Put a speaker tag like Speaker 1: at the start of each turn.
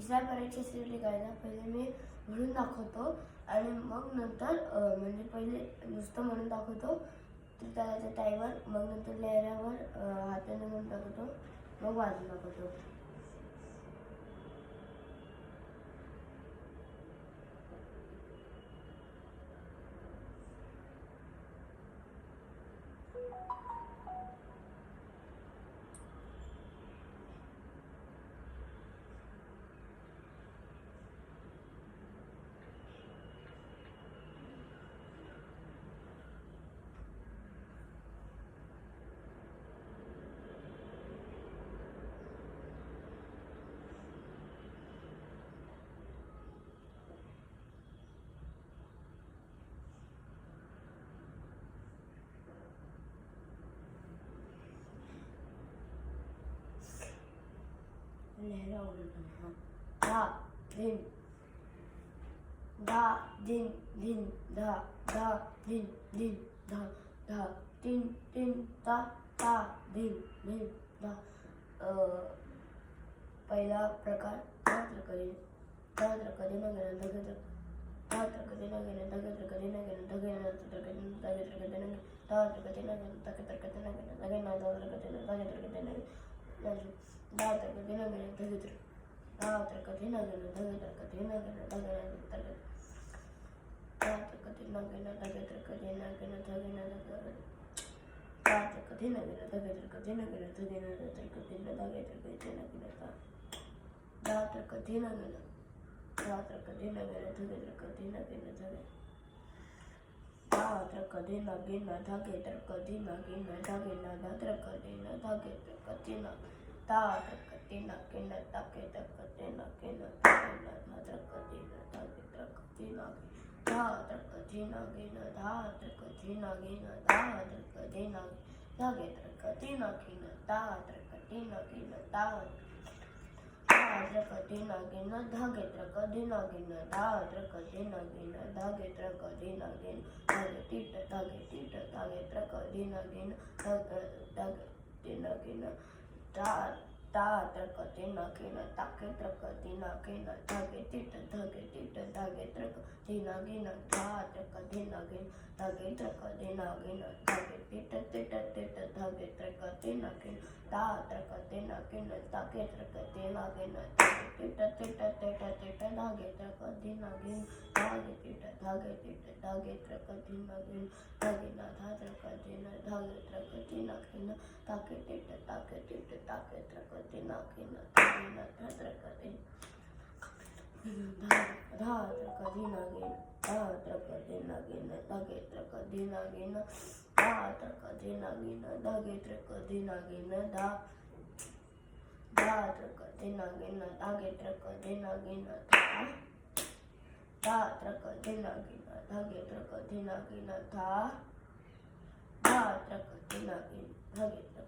Speaker 1: तिसऱ्या परीक्षेसाठी कायदा पहिले मी म्हणून दाखवतो आणि मग नंतर म्हणजे पहिले नुसतं म्हणून दाखवतो तर त्याच्या टाईमवर, मग नंतर लिहिल्यावर हाताने म्हणून दाखवतो, मग वाजून दाखवतो. लिहायला आवडत नाही. धा धिन धा धिन धिन धा धा धिन धिन धा धा तीन तीन ता ता धिन धिन धा. पहिला प्रकार कधी कधी न गेलं धगे कधी न गेलं धगे कधी न गेलं धगे कधी न कधी न गेलं धगे कधी न गेलं धगे ना कधी न कधी न दहा तर कधी न गेलं धगे दहा तर कधी न गेलं धगे कधी न गेलं धगे दहा तर कधी न गेलं धगे तर कधी न गेलं धगे न दहा तर कधी न गेलं धगे तर कधी न गेलं धगे न तर कधी न धगे तर कधी न गेलं दहा तर कधी न गेलं दहा तर कधी न गेलं धगे तर कधी न गेलं धगे दहा तर कधी न गेलं धगे तर कधी न गेलं धगे न दहा तर कधी न धगे तर कधी न दहा तर कधी न गेलं धगे तर कधी न गेलं धगे न दहा तर कधी न धगे तर कधी न दहा तर कधी न गेलं दहा तर कधी न गेलं दहा तर कधी न धगे तर कधी न गेलं दहा तर कधी न गेलं दहा तर कधी न गेलं धगे तर कधी न गेलं दहा तर कधी न गेलं धगे तर कधी न गेलं धगे टीट धगे तर कधी न गेलं धगे न गेलं दहा तर कधी न गेलं ताके तर कधी न गेलं धगे टीट धगे तर कधी न गेलं दहा तर कधी न गेलं धगे तर कधी न गेलं धगे टीट धगे तर कधी न गेलं दहा तर कधी न गेलं ताके तर कधी न गेलं टीट धगे तर कधी न गेलं धगे तर कधी न गेलं धगे ना दहा तर कधी न धगे तर कधी न गेलं ताके तर कधी न गेलं धगे ना दहा तर कधी दहा तर कधी न गेलं दहा तर कधी न गेलं धगे तर कधी न गेलं दहा तर कधी न गेलं धगे तर कधी न गेलं दहा तर कधी न गेलं धगे तर कधी न गेलं दहा तर कधी न गेलं धगे तर कधी न गेलं दहा तर कधी न गेलं धगे तर